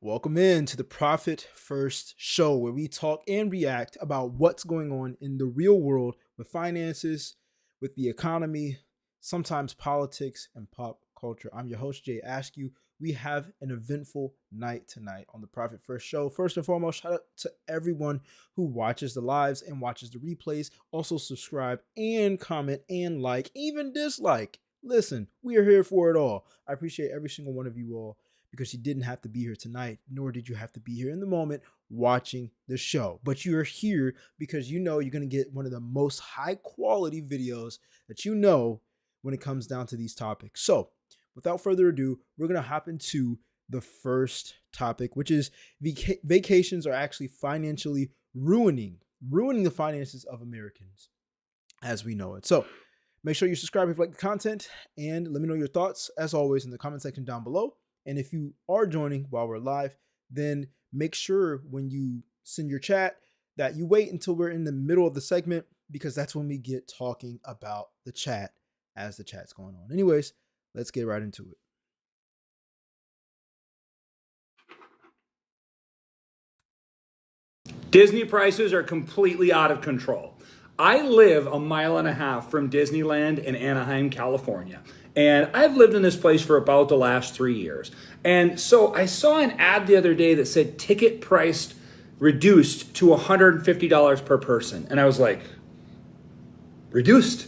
Welcome in to the Profit First Show, where we talk and react about what's going on in the real world with finances, with the economy, sometimes politics and pop culture. I'm your host, Jay Askew. We have an eventful night tonight on the Profit First Show. First and foremost, shout out to everyone who watches the lives and watches the replays. Also subscribe and comment and like, even dislike. Listen, we are here for it all. I appreciate every single one of you all, because you didn't have to be here tonight, nor did you have to be here in the moment watching the show. But you're here because you know you're going to get one of the most high quality videos that you know when it comes down to these topics. So without further ado, we're going to hop into the first topic, which is vacations are actually financially ruining the finances of Americans as we know it. So make sure you subscribe if you like the content, and let me know your thoughts as always in the comment section down below. And if you are joining while we're live, then make sure when you send your chat that you wait until we're in the middle of the segment, because that's when we get talking about the chat as the chat's going on. Anyways, let's get right into it. Disney prices are completely out of control. I live a mile and a half from Disneyland in Anaheim, California. And I've lived in this place for about the last 3 years. And so I saw an ad the other day that said ticket priced reduced to $150 per person. And I was like, reduced?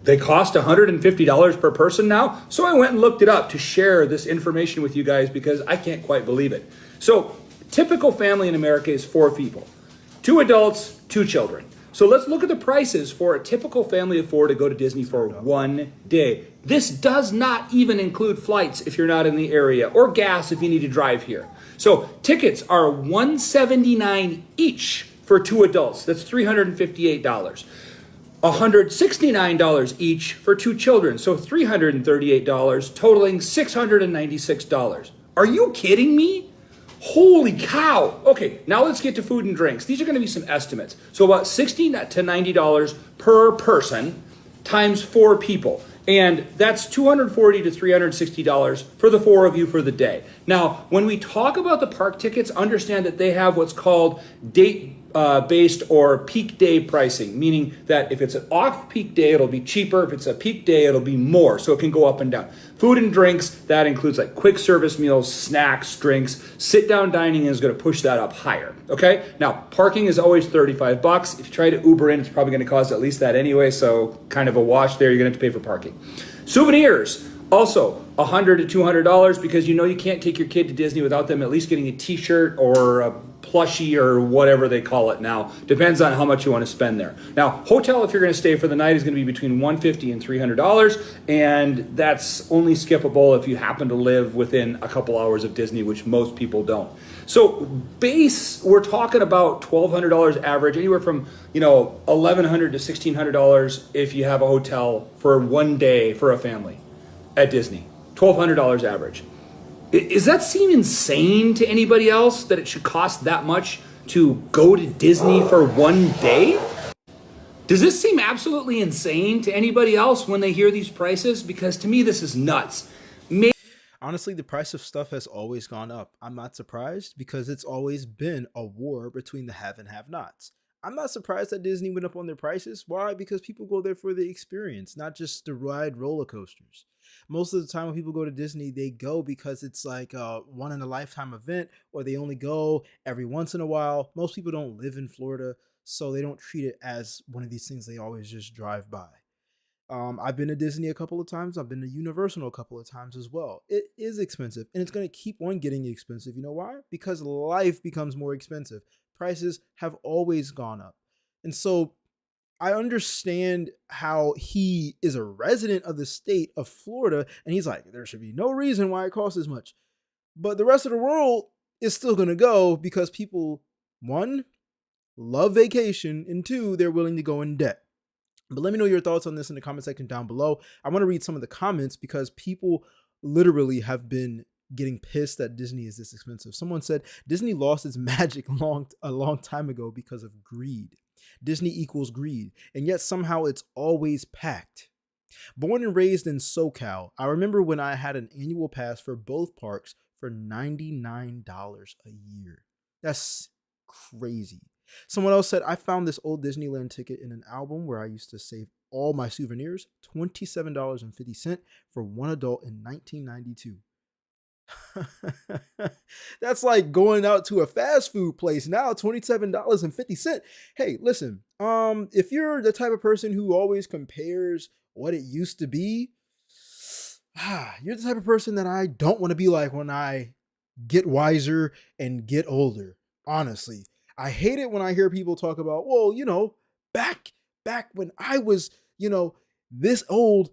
They cost $150 per person now? So I went and looked it up to share this information with you guys because I can't quite believe it. So typical family in America is 4 people, 2 adults, 2 children. So let's look at the prices for a typical family of 4 to go to Disney for one day. This does not even include flights if you're not in the area, or gas if you need to drive here. So tickets are $179 each for 2 adults. That's $358. $169 each for 2 children. So $338, totaling $696. Are you kidding me? Holy cow. Okay, now let's get to food and drinks. These are going to be some estimates. So about $60 to $90 per person times 4 people. And that's $240 to $360 for the 4 of you for the day. Now, when we talk about the park tickets, understand that they have what's called date-based or peak day pricing, meaning that if it's an off-peak day, it'll be cheaper. If it's a peak day, it'll be more. So it can go up and down. Food and drinks, that includes like quick service meals, snacks, drinks. Sit-down dining is going to push that up higher. Okay? Now, parking is always $35. If you try to Uber in, it's probably going to cost at least that anyway. So kind of a wash there. You're going to have to pay for parking. Souvenirs, also $100 to $200, because you know you can't take your kid to Disney without them at least getting a t-shirt or a plushie or whatever they call it now. Depends on how much you want to spend there. Now, hotel, if you're going to stay for the night, is going to be between $150 and $300, and that's only skippable if you happen to live within a couple hours of Disney, which most people don't. So base, we're talking about $1,200 average, anywhere from $1,100 to $1,600 if you have a hotel for one day for a family at Disney. $1,200 average. Does that seem insane to anybody else that it should cost that much to go to Disney for one day? Does this seem absolutely insane to anybody else when they hear these prices? Because to me, this is nuts. Honestly, the price of stuff has always gone up. I'm not surprised, because it's always been a war between the have and have-nots. I'm not surprised that Disney went up on their prices. Why? Because people go there for the experience, not just to ride roller coasters. Most of the time when people go to Disney, they go because it's like a one-in-a-lifetime event, or they only go every once in a while. Most people don't live in Florida, so they don't treat it as one of these things they always just drive by. I've been to Disney a couple of times. I've been to Universal a couple of times as well. It is expensive, and it's going to keep on getting expensive. You know why? Because life becomes more expensive. Prices have always gone up. And so I understand how he is a resident of the state of Florida, and he's like, there should be no reason why it costs as much. But the rest of the world is still going to go because people, 1, love vacation, and 2, they're willing to go in debt. But let me know your thoughts on this in the comment section down below. I want to read some of the comments because people literally have been getting pissed that Disney is this expensive. Someone said Disney lost its magic a long time ago because of greed. Disney equals greed, and yet somehow it's always packed. Born and raised in SoCal, I remember when I had an annual pass for both parks for $99 a year. That's crazy. Someone else said, I found this old Disneyland ticket in an album where I used to save all my souvenirs, $27.50 for one adult in 1992. That's like going out to a fast food place now, $27.50. Hey, listen, if you're the type of person who always compares what it used to be, you're the type of person that I don't want to be like when I get wiser and get older. Honestly, I hate it when I hear people talk about, well, back when I was, this old,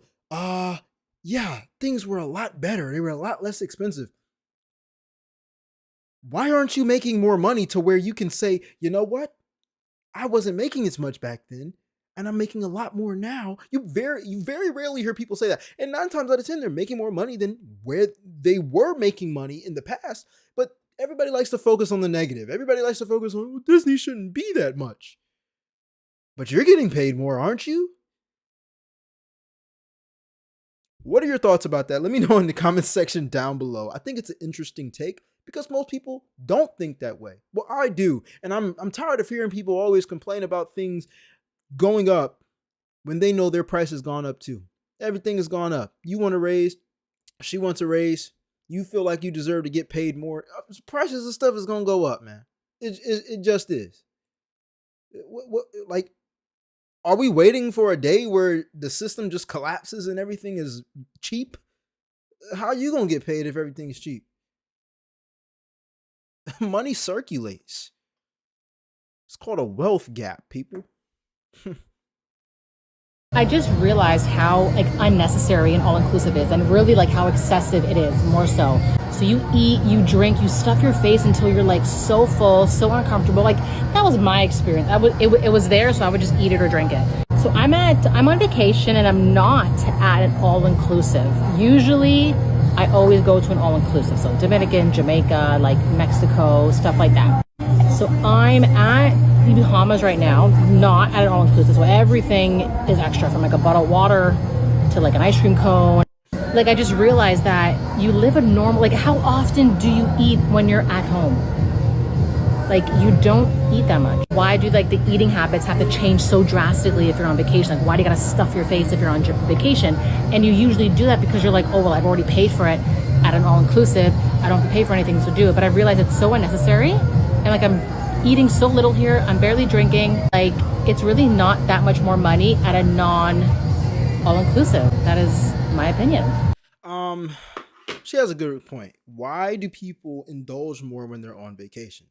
yeah, things were a lot better. They were a lot less expensive. Why aren't you making more money to where you can say, you know what? I wasn't making as much back then, and I'm making a lot more now. You very rarely hear people say that. And 9 times out of 10, they're making more money than where they were making money in the past. But everybody likes to focus on the negative. Everybody likes to focus on, well, Disney shouldn't be that much. But you're getting paid more, aren't you? What are your thoughts about that? Let me know in the comments section down below. I think it's an interesting take because most people don't think that way. Well, I do. And I'm tired of hearing people always complain about things going up when they know their price has gone up too. Everything has gone up. You want a raise, she wants a raise. You feel like you deserve to get paid more. Prices of stuff is going to go up, man. It just is. Like, are we waiting for a day where the system just collapses and everything is cheap? How are you going to get paid if everything is cheap? Money circulates. It's called a wealth gap, people. I just realized how like unnecessary and all-inclusive is, and really like how excessive it is, more so. So you eat, you drink, you stuff your face until you're like so full, so uncomfortable. Like that was my experience. It was there, so I would just eat it or drink it. So I'm on vacation and I'm not at an all-inclusive. Usually I always go to an all-inclusive. So Dominican, Jamaica, like Mexico, stuff like that. So I'm at the Bahamas right now, not at an all-inclusive. So everything is extra, from like a bottle of water to like an ice cream cone. Like I just realized that you live a normal, like how often do you eat when you're at home? Like you don't eat that much. Why do like the eating habits have to change so drastically if you're on vacation? Like why do you gotta stuff your face if you're on vacation? And you usually do that because you're like, oh, well, I've already paid for it at an all-inclusive. I don't have to pay for anything to do it. But I realized it's so unnecessary. And like I'm eating so little here. I'm barely drinking. Like it's really not that much more money at a non all-inclusive. That is my opinion. She has a good point. Why do people indulge more when they're on vacation?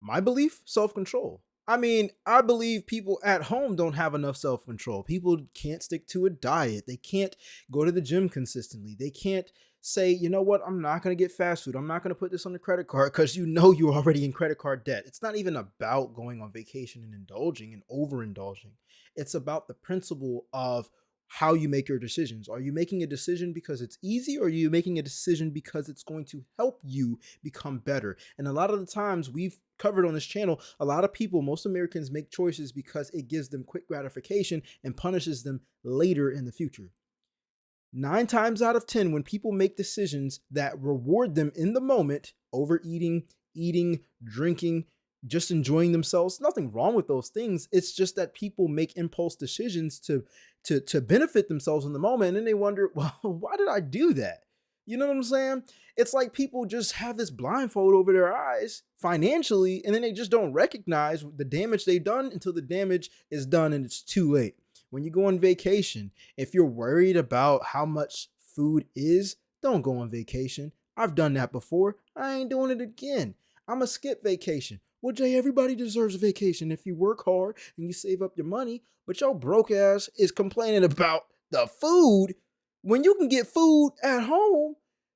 My belief, self-control. I mean, I believe people at home don't have enough self-control. People can't stick to a diet. They can't go to the gym consistently. They can't say, you know what, I'm not going to get fast food. I'm not going to put this on the credit card because you know you're already in credit card debt. It's not even about going on vacation and indulging and overindulging. It's about the principle of how you make your decisions. Are you making a decision because it's easy, or are you making a decision because it's going to help you become better? And a lot of the times we've covered on this channel, a lot of people, most Americans, make choices because it gives them quick gratification and punishes them later in the future. 9 times out of 10, when people make decisions that reward them in the moment, overeating, eating, drinking, just enjoying themselves, nothing wrong with those things. It's just that people make impulse decisions to benefit themselves in the moment, and then they wonder, well, why did I do that? You know what I'm saying? It's like people just have this blindfold over their eyes financially, and then they just don't recognize the damage they've done until the damage is done and it's too late. When you go on vacation, if you're worried about how much food is, don't go on vacation. I've done that before. I ain't doing it again. I'm going to skip vacation. Well, Jay, everybody deserves a vacation if you work hard and you save up your money, but your broke ass is complaining about the food when you can get food at home,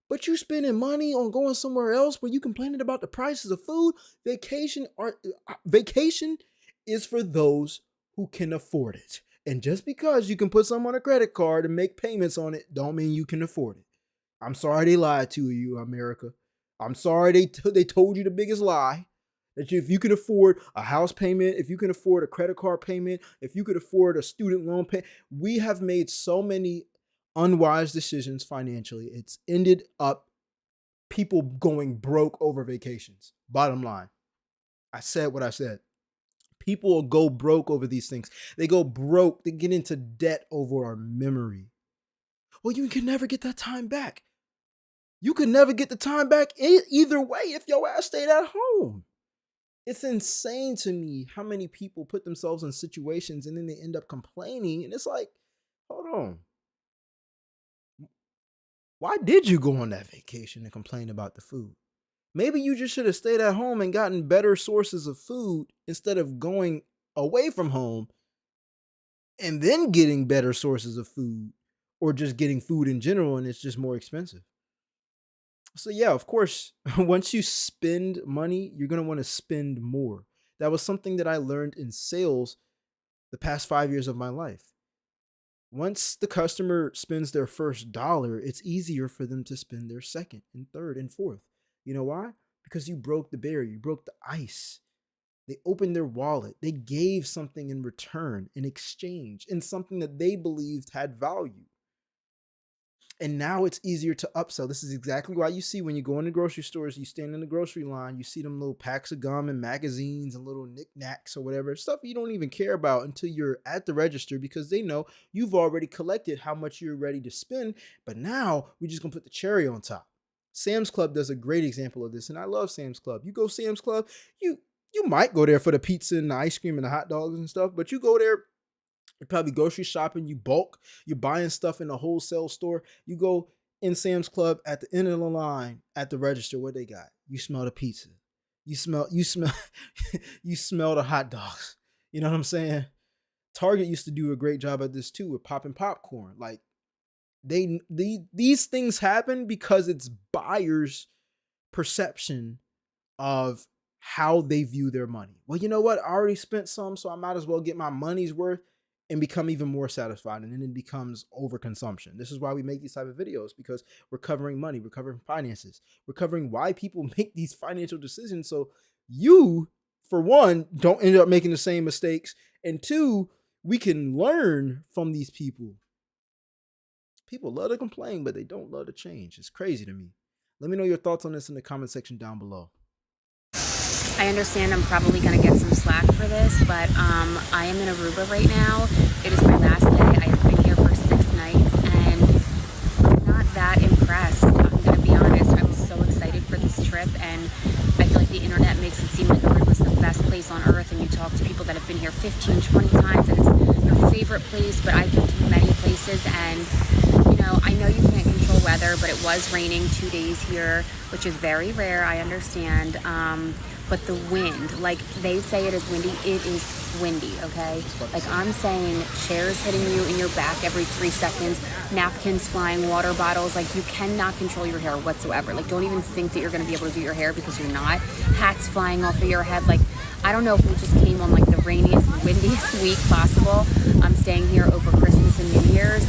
but you spending money on going somewhere else where you complaining about the prices of food. Vacation is for those who can afford it. And just because you can put some on a credit card and make payments on it, don't mean you can afford it. I'm sorry they lied to you, America. I'm sorry they told you the biggest lie. That if you can afford a house payment, if you can afford a credit card payment, if you could afford a student loan pay, we have made so many unwise decisions financially. It's ended up people going broke over vacations. Bottom line, I said what I said. People will go broke over these things. They go broke. They get into debt over our memory. Well, you can never get that time back. You could never get the time back either way if your ass stayed at home. It's insane to me how many people put themselves in situations and then they end up complaining. And it's like, hold on. Why did you go on that vacation and complain about the food? Maybe you just should have stayed at home and gotten better sources of food instead of going away from home and then getting better sources of food or just getting food in general and it's just more expensive. So yeah, of course, once you spend money, you're going to want to spend more. That was something that I learned in sales the past 5 years of my life. Once the customer spends their first dollar, it's easier for them to spend their second and third and fourth. You know why? Because you broke the barrier, you broke the ice. They opened their wallet. They gave something in return, in exchange, in something that they believed had value. And now it's easier to upsell. This is exactly why you see when you go into grocery stores, you stand in the grocery line, you see them little packs of gum and magazines and little knickknacks or whatever, stuff you don't even care about until you're at the register because they know you've already collected how much you're ready to spend. But now we're just going to put the cherry on top. Sam's Club does a great example of this, and I love Sam's Club. You go Sam's Club, you might go there for the pizza and the ice cream and the hot dogs and stuff, but you go there, you're probably grocery shopping, you bulk, you're buying stuff in a wholesale store. You go in Sam's Club at the end of the line at the register, what they got? You smell the pizza. You smell you smell the hot dogs. You know what I'm saying? Target used to do a great job at this too with popping popcorn. Like these things happen because it's buyers' perception of how they view their money. Well, you know what? I already spent some, so I might as well get my money's worth and become even more satisfied. And then it becomes overconsumption. This is why we make these type of videos, because we're covering money, we're covering finances, we're covering why people make these financial decisions. So you, for one, don't end up making the same mistakes. And two, we can learn from these people. People love to complain, but they don't love to change. It's crazy to me. Let me know your thoughts on this in the comment section down below. I understand I'm probably going to get some slack for this, but I am in Aruba right now. It is my last day. I have been here for 6 nights, and I'm not that impressed. I'm going to be honest. I was so excited for this trip, and I feel like the internet makes it seem like Aruba is the best place on earth, and you talk to people that have been here 15, 20 times, and it's their favorite place, but I've been to many places, and I know you can't control weather, but it was raining 2 days here, which is very rare, I understand. But the wind, like they say it is windy, it is windy, okay? Like I'm saying, chairs hitting you in your back every 3 seconds, napkins flying, water bottles, like you cannot control your hair whatsoever. Like don't even think that you're gonna be able to do your hair because you're not. Hats flying off of your head, like I don't know if we just came on like the rainiest, windiest week possible. I'm staying here over Christmas and New Year's.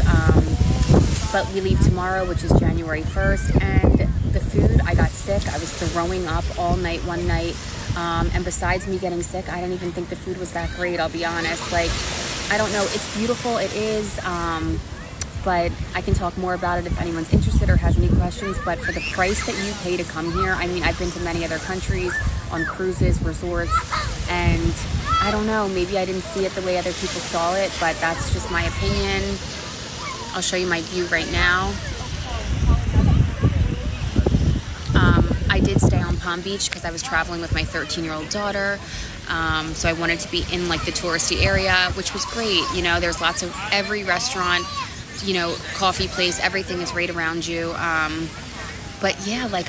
But we leave tomorrow, which is January 1st, and the food, I got sick. I was throwing up all night one night, and besides me getting sick, I didn't even think the food was that great, I'll be honest. Like, I don't know, it's beautiful, it is, but I can talk more about it if anyone's interested or has any questions. But for the price that you pay to come here, I mean, I've been to many other countries on cruises, resorts, and I don't know, maybe I didn't see it the way other people saw it, but that's just my opinion. I'll show you my view right now. I did stay on Palm Beach because I was traveling with my 13-year-old daughter. So I wanted to be in like the touristy area, which was great. There's lots of every restaurant, coffee place, everything is right around you. But yeah, like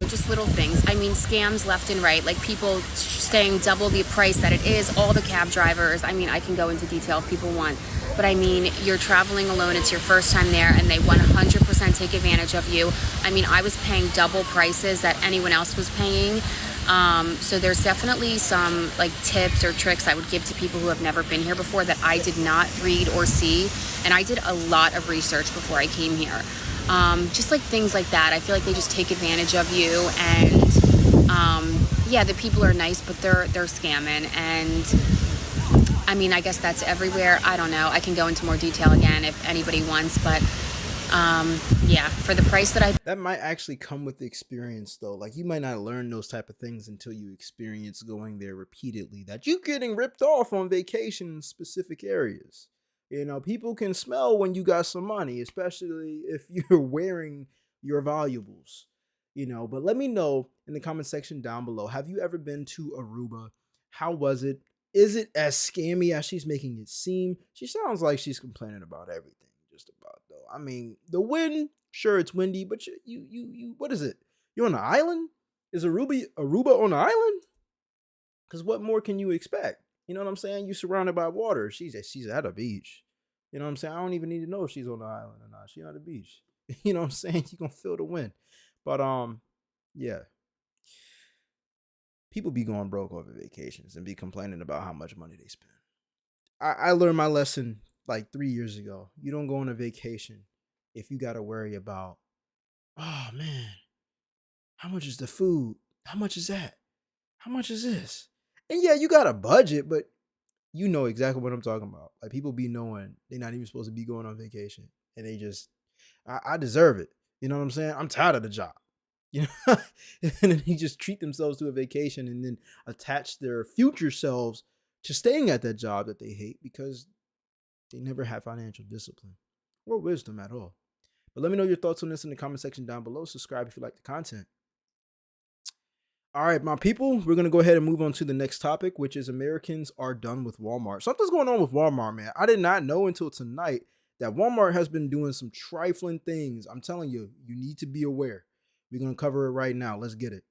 just little things. I mean, scams left and right, like people staying double the price that it is, all the cab drivers. I mean, I can go into detail if people want. But I mean, you're traveling alone, it's your first time there, and they 100% take advantage of you. I mean, I was paying double prices that anyone else was paying. So there's definitely some like tips or tricks I would give to people who have never been here before that I did not read or see. And I did a lot of research before I came here. Just like things like that. I feel like they just take advantage of you, and yeah, the people are nice, but they're scamming. And I mean, I guess that's everywhere. I don't know. I can go into more detail again if anybody wants, but Yeah, for the price that I That might actually come with the experience though. Like you might not learn those type of things until you experience going there repeatedly. That you getting ripped off on vacation in specific areas. You know, people can smell when you got some money, especially if you're wearing your valuables. You know, but let me know in the comment section down below. Have you ever been to Aruba? How was it? Is it as scammy as she's making it seem? She sounds like she's complaining about everything, just about though. I mean, the wind, sure it's windy, but you what is it? You're on an island? Is Aruba on an island? Because what more can you expect? You know what I'm saying? You're surrounded by water. She's at a beach. You know what I'm saying? I don't even need to know if she's on the island or not. She's on the beach. You know what I'm saying? You're gonna feel the wind. But yeah. People be going broke over vacations and be complaining about how much money they spend. I learned my lesson like 3 years ago. You don't go on a vacation if you gotta worry about, oh man, how much is the food? How much is that? How much is this? And yeah, you got a budget, but you know exactly what I'm talking about. Like people be knowing they're not even supposed to be going on vacation. And they just, I deserve it. You know what I'm saying? I'm tired of the job. You know, and then they just treat themselves to a vacation and then attach their future selves to staying at that job that they hate because they never have financial discipline or wisdom at all. But let me know your thoughts on this in the comment section down below. Subscribe if you like the content. All right, my people, we're going to go ahead and move on to the next topic, which is Americans are done with Walmart. Something's going on with Walmart, man. I did not know until tonight that Walmart has been doing some trifling things. I'm telling you, you need to be aware. We're going to cover it right now. Let's get it.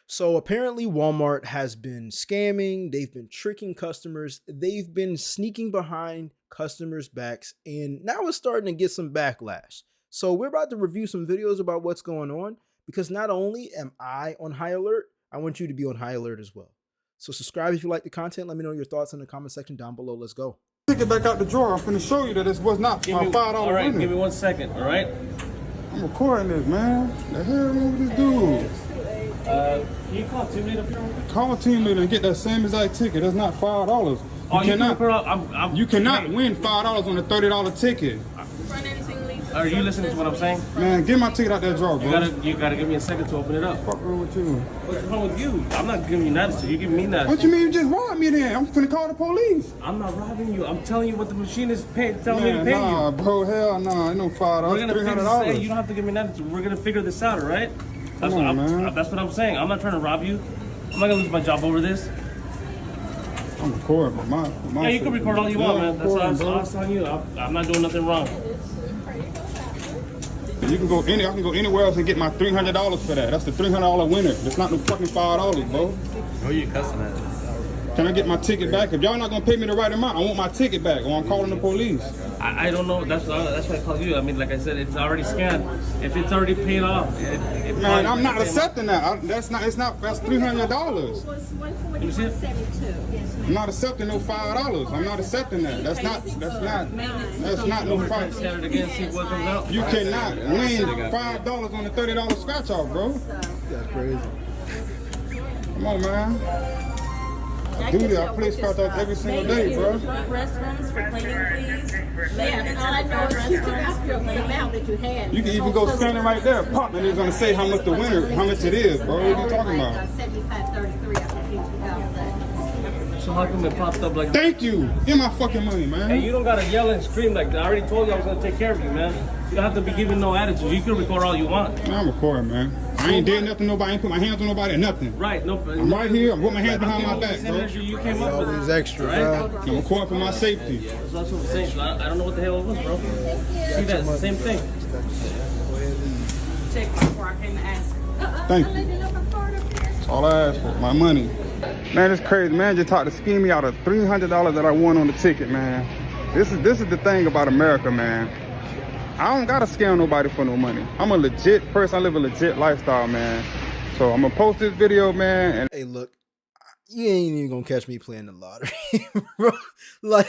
So apparently Walmart has been scamming. They've been tricking customers. They've been sneaking behind customers' backs. And now it's starting to get some backlash. So we're about to review some videos about what's going on because not only am I on high alert, I want you to be on high alert as well. So subscribe if you like the content. Let me know your thoughts in the comment section down below. Let's go. Take it back out the drawer. I'm finna show you that this was not my $5 All right, winning. give me 1 second, all right? I'm recording this, man. The hell wrong with this dude? Can you call team lead up here? Call a team leader and get that same exact ticket. That's not $5. Oh, you cannot. You cannot win $5 on a $30 ticket. Are you listening to what I'm saying? Man, get my ticket out that drawer, bro. You gotta give me a second to open it up. What's wrong with you? What's wrong with you? I'm not giving you nothing. So you giving me nothing. What you mean you just robbed me then? I'm finna call the police. I'm not robbing you. I'm telling you what the machine is telling me to pay nah, you. bro, hell nah. Ain't no $5. We're gonna figure this out. $300. You don't have to give me nothing. We're gonna figure this out, all right? Come on, man. That's what I'm saying. I'm not trying to rob you. I'm not gonna lose my job over this. I'm recording with my Yeah, you can record all you want, man. That's all I'm telling you. I'm not doing nothing wrong. You can go I can go anywhere else and get my $300 for that. That's the $300 winner. That's not no fucking $5, bro. Who are you cussing at? Can I get my ticket back? If y'all not gonna pay me the right amount, I want my ticket back, or I'm calling the police. I don't know. That's why I called you. I mean, like I said, it's already scanned. If it's already paid off, Man, I'm not accepting that. That's $300. You see it? I'm not accepting no $5. I'm not accepting that. That's not no price. Scan it again, see what comes out. You cannot win $5 on a $30 scratch off, bro. That's crazy. Come on, man. I do that. I play scratch off every single day, bro. Restrooms for cleaning, please. Maintenance of restrooms for the amount that you had. You can even go scan it right there, pop, and it's gonna say how much the winner, how much it is, bro. What are you talking about? 75.33, I think you got that. So how come it popped up like that? Thank you. Get my fucking money, man. Hey, you don't gotta yell and scream like that. I already told you I was gonna take care of you, man. You don't have to be giving no attitude. You can record all you want. Man, I'm recording, man. I ain't did nothing to nobody. I ain't put my hands on nobody or nothing. Right, no. I'm right here. I'm putting my hands behind my back, bro. You came up with Always extra, right? bro. I'm recording for my safety. That's what I'm saying. So I don't know what the hell it was, bro. See that? It's the same thing. Check before I came to ask. Thank you. That's all I asked for. My money. Man, it's crazy. Man, just tried to scheme me out of $300 that I won on the ticket, man. This is the thing about America, man. I don't gotta scam nobody for no money. I'm a legit person. I live a legit lifestyle, man. So I'm gonna post this video, man. And Hey, look, you ain't even gonna catch me playing the lottery, bro. Like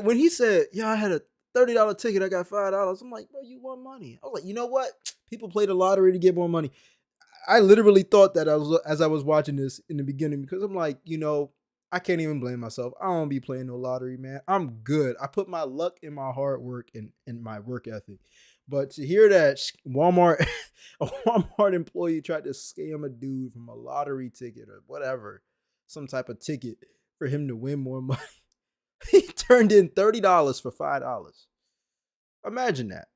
when he said, "Yeah, I had a $30 ticket, I got $5." I'm like, bro, you won money. I was like, you know what? People play the lottery to get more money. I literally thought that as I was watching this in the beginning because I'm like, you know, I can't even blame myself. I don't be playing no lottery, man. I'm good. I put my luck in my hard work and my work ethic. But to hear that Walmart, a Walmart employee tried to scam a dude from a lottery ticket or whatever, some type of ticket for him to win more money. He turned in $30 for $5. Imagine that.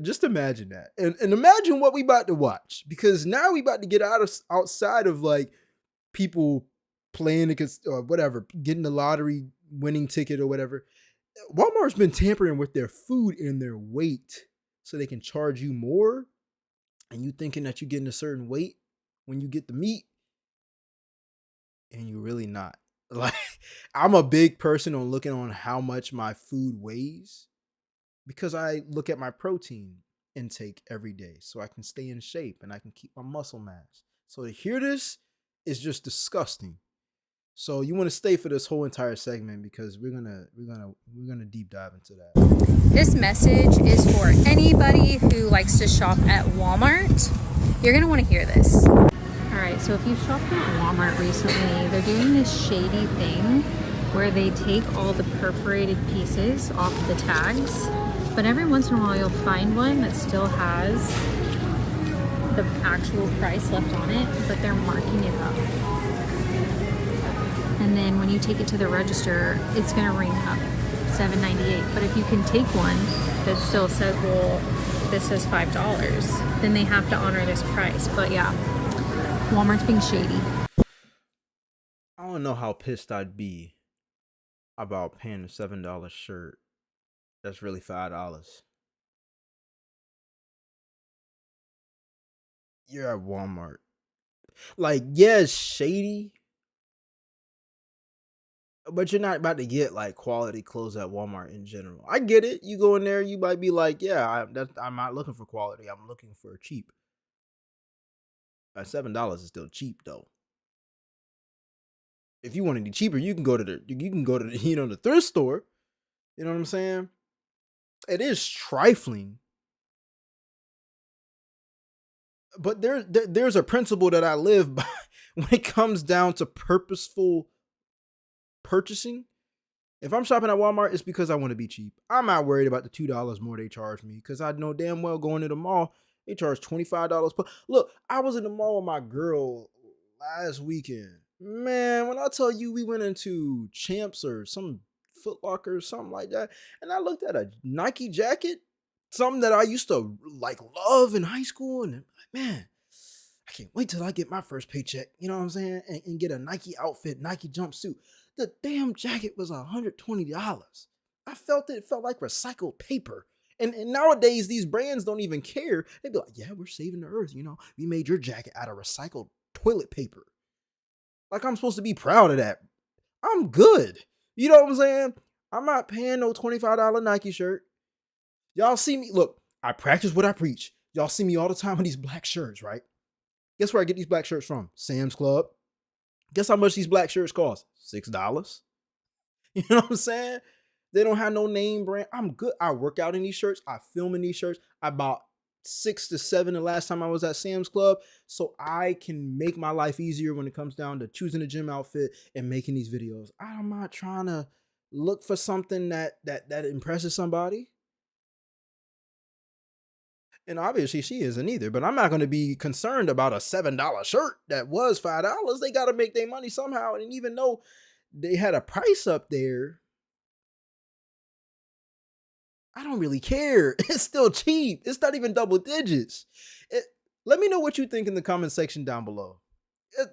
Just imagine that. And imagine what we about to watch. Because now we about to get outside of like people playing against or whatever, getting the lottery winning ticket or whatever. Walmart's been tampering with their food and their weight so they can charge you more. And you thinking that you're getting a certain weight when you get the meat, and you're really not. Like, I'm a big person on looking on how much my food weighs because I look at my protein intake every day so I can stay in shape and I can keep my muscle mass. So to hear this is just disgusting. So you want to stay for this whole entire segment because we're gonna deep dive into that. This message is for anybody who likes to shop at Walmart. You're gonna want to hear this. All right, so if you've shopped at Walmart recently, they're doing this shady thing where they take all the perforated pieces off the tags, but every once in a while you'll find one that still has the actual price left on it, but they're marking it up. And then when you take it to the register, it's gonna ring up $7.98. But if you can take one that still says, well, this says $5, then they have to honor this price. But yeah, Walmart's being shady. I don't know how pissed I'd be about paying a $7 shirt that's really $5. You're at Walmart. Like, yeah, it's shady, but you're not about to get like quality clothes at Walmart in general. I get it. You go in there, you might be like, yeah, I'm not looking for quality. I'm looking for cheap. At $7 is still cheap though. If you want to be cheaper, you can go to the the thrift store. You know what I'm saying? It is trifling, but there's a principle that I live by when it comes down to purposeful purchasing. If I'm shopping at Walmart, it's because I want to be cheap. I'm not worried about the $2 more they charge me because I know damn well going to the mall, they charge $25 per. Look, I was in the mall with my girl last weekend. Man, when I tell you we went into Champs or some Foot Locker or something like that, and I looked at a Nike jacket, something that I used to like love in high school, and man, I can't wait till I get my first paycheck, you know what I'm saying, and get a Nike outfit, Nike jumpsuit. The damn jacket was $120. I felt it felt like recycled paper. And nowadays, these brands don't even care. They'd be like, yeah, we're saving the earth. You know, we made your jacket out of recycled toilet paper. Like I'm supposed to be proud of that. I'm good. You know what I'm saying? I'm not paying no $25 Nike shirt. Y'all see me. Look, I practice what I preach. Y'all see me all the time with these black shirts, right? Guess where I get these black shirts from? Sam's Club. Guess how much these black shirts cost? $6. You know what I'm saying? They don't have no name brand. I'm good. I work out in these shirts. I film in these shirts. I bought 6 to 7 the last time I was at Sam's Club, so I can make my life easier when it comes down to choosing a gym outfit and making these videos. I'm not trying to look for something that impresses somebody. And obviously she isn't either, but I'm not going to be concerned about a $7 shirt that was $5. They got to make their money somehow. And even though they had a price up there, I don't really care. It's still cheap. It's not even double digits. Let me know what you think in the comment section down below.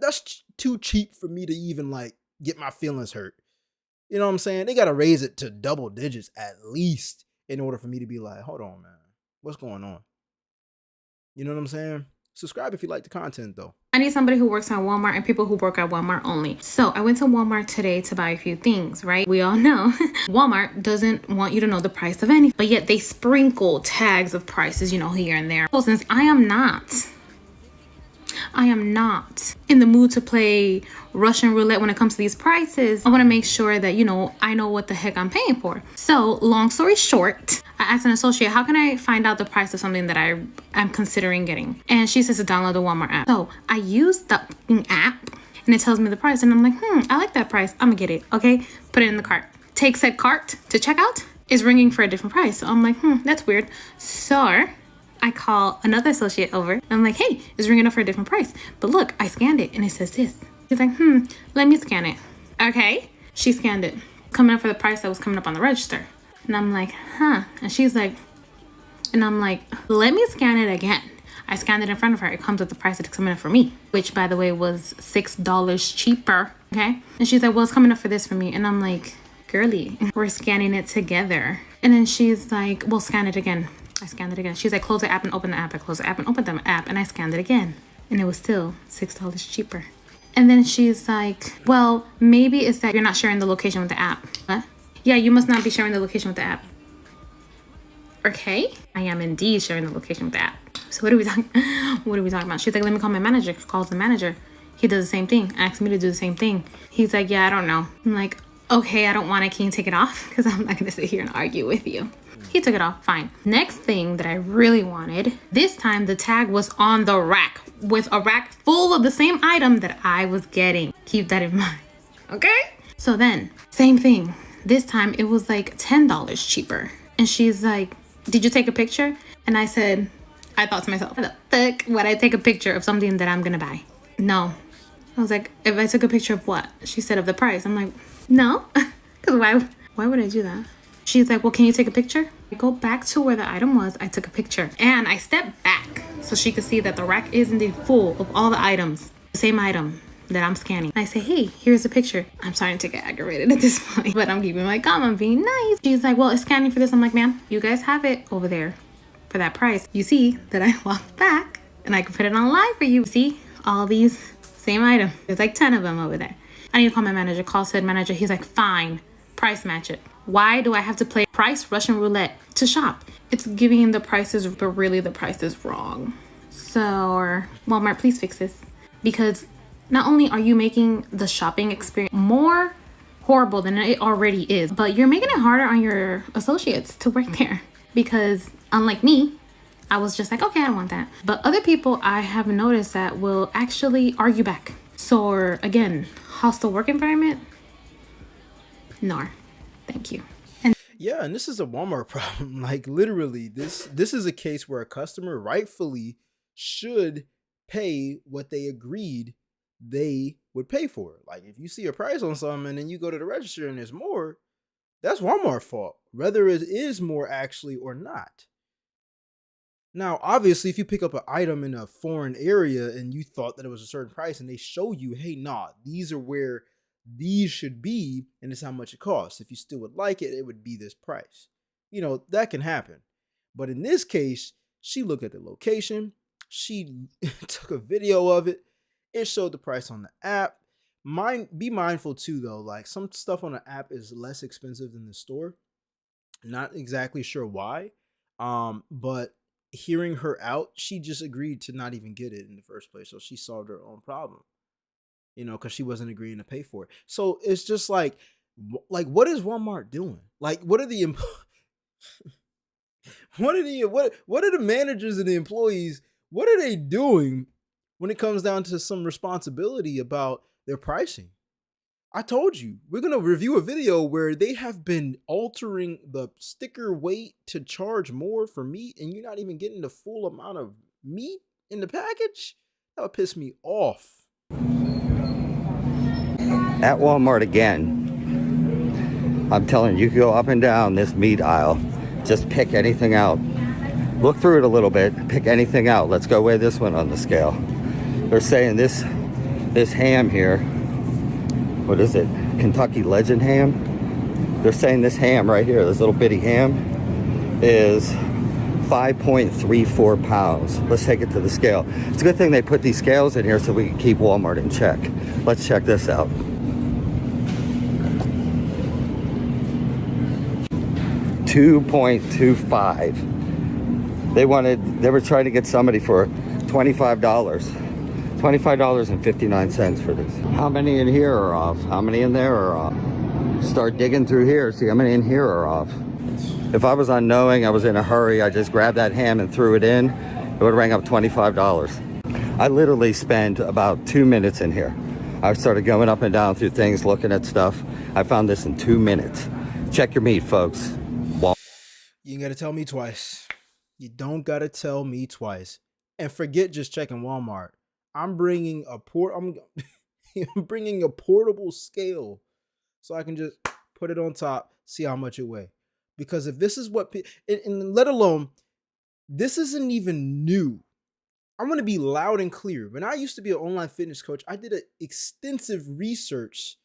That's too cheap for me to even like get my feelings hurt. You know what I'm saying? They got to raise it to double digits at least in order for me to be like, hold on, man, what's going on? You know what I'm saying? Subscribe if you like the content though. I need somebody who works at Walmart and people who work at Walmart only. So I went to Walmart today to buy a few things, right? We all know Walmart doesn't want you to know the price of anything, but yet they sprinkle tags of prices, you know, here and there. So since I am not in the mood to play Russian roulette when it comes to these prices, I want to make sure that, you know, I know what the heck I'm paying for. So long story short, I asked an associate, how can I find out the price of something that I'm considering getting? And she says to download the Walmart app. So I used the app and it tells me the price, and I'm like, I like that price. I'm gonna get it. Okay, put it in the cart. Take said cart to checkout. Is ringing for a different price. So I'm like, that's weird. So I call another associate over. And I'm like, hey, it's ringing up for a different price. But look, I scanned it and it says this. He's like, let me scan it. Okay. She scanned it. Coming up for the price that was coming up on the register. And I'm like, And she's like, and I'm like, let me scan it again. I scanned it in front of her. It comes with the price that's coming up for me, which by the way was $6 cheaper. Okay. And she's like, well, it's coming up for this for me. And I'm like, girly, we're scanning it together. And then she's like, well, scan it again. I scanned it again. She's like, close the app and open the app. I closed the app and opened the app, and I scanned it again. And it was still $6 cheaper. And then she's like, well, maybe it's that you're not sharing the location with the app. What? Yeah, you must not be sharing the location with the app. Okay. I am indeed sharing the location with the app. So what are we talking about? She's like, let me call my manager. Calls the manager. He does the same thing. Asks me to do the same thing. He's like, yeah, I don't know. I'm like, okay, I don't want it. Can you take it off? Because I'm not going to sit here and argue with you. He took it off. Fine. Next thing that I really wanted, this time the tag was on the rack with a rack full of the same item that I was getting. Keep that in mind. Okay? So then, same thing. This time it was like $10 cheaper. And she's like, did you take a picture? And I said, I thought to myself, what the fuck would I take a picture of something that I'm going to buy? No. I was like, if I took a picture of what? She said of the price. I'm like, no, because why would I do that? She's like, well, can you take a picture? I go back to where the item was. I took a picture and I stepped back so she could see that the rack is indeed full of all the items, the same item that I'm scanning. I say, hey, here's a picture. I'm starting to get aggravated at this point, but I'm keeping my calm. I'm being nice. She's like, well, it's scanning for this. I'm like, ma'am, you guys have it over there for that price. You see that I walked back and I can put it online for you. See all these same item. There's like 10 of them over there. I need to call my manager. Call said manager. He's like, fine, price match it. Why do I have to play price Russian roulette to shop? It's giving the prices, but really the price is wrong. So Walmart, please fix this. Because not only are you making the shopping experience more horrible than it already is, but you're making it harder on your associates to work there. Because unlike me, I was just like, okay, I don't want that. But other people I have noticed that will actually argue back. So again, hostile work environment? No, thank you. Yeah, and this is a Walmart problem. Like literally, this is a case where a customer rightfully should pay what they agreed they would pay for. Like if you see a price on something and then you go to the register and there's more, that's Walmart's fault, whether it is more actually or not. Now, obviously, if you pick up an item in a foreign area and you thought that it was a certain price and they show you, hey, nah, these are where these should be and it's how much it costs. If you still would like it, it would be this price. You know, that can happen. But in this case, she looked at the location. She took a video of it. It showed the price on the app. Be mindful too, though, like some stuff on the app is less expensive than the store. Not exactly sure why. But hearing her out, she just agreed to not even get it in the first place. So she solved her own problem, you know, because she wasn't agreeing to pay for it. So it's just like what is Walmart doing? Like, what are the what are the managers and the employees? What are they doing when it comes down to some responsibility about their pricing? I told you, we're going to review a video where they have been altering the sticker weight to charge more for meat, and you're not even getting the full amount of meat in the package. That would piss me off. At Walmart again. I'm telling you, you can go up and down this meat aisle. Just pick anything out. Look through it a little bit, pick anything out. Let's go weigh this one on the scale. They're saying this ham here, what is it? Kentucky Legend ham? They're saying this ham right here, this little bitty ham, is 5.34 pounds. Let's take it to the scale. It's a good thing they put these scales in here so we can keep Walmart in check. Let's check this out. 2.25. They were trying to get somebody for $25.59 for this. How many in here are off? How many in there are off? Start digging through here, see how many in here are off. If I was unknowing, I was in a hurry, I just grabbed that ham and threw it in, it would rang up $25. I literally spent about 2 minutes in here. I started going up and down through things, looking at stuff. I found this in 2 minutes. Check your meat, folks. You ain't gotta tell me twice. You don't gotta tell me twice. And forget just checking Walmart. I'm bringing a I'm bringing a portable scale so I can just put it on top, see how much it weighs. Because if this is what, and let alone, this isn't even new. I'm going to be loud and clear. When I used to be an online fitness coach, I did extensive research